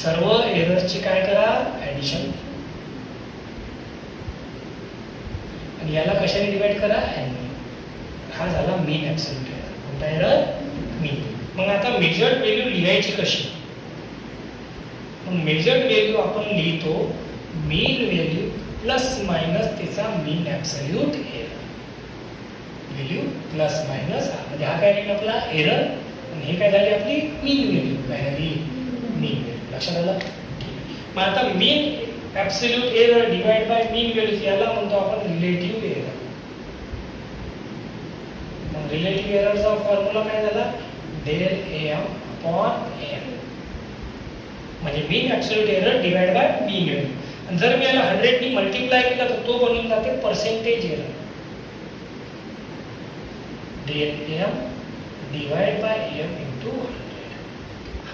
सर्व एरर्सची काय करा, ऍडिशन, आणि याला कशाने डिवाइड करा, n. हा झाला मीन ऍब्सोल्यूट एरर. कोणता एरर, मीन. मग आता मेजर्ड व्हॅल्यू लिहायची कशी? मग मेजर्ड व्हॅल्यू आपण लिहितो मीन व्हॅल्यू प्लस मायनस त्याचा mean absolute error. Value plus minus म्हणजे हा काय निघाला आपला एरर, आणि हे काय झाली आपली मीन व्हॅल्यू. काय झाली, मीन व्हॅल्यू. लक्षात आलं? मग आता mean absolute error divide by mean value याला म्हणतो आपण रिलेटिव्ह एरर. मग रिलेटिव्ह एररचा फॉर्म्युला काय झाला, डेल एम अपॉन एन. म्हणजे mean absolute error divide by mean value. आणि जर मी याला 100 नी मल्टिप्लाय केला तर तो बनून जाते percentage error. Del M divide by M into 100.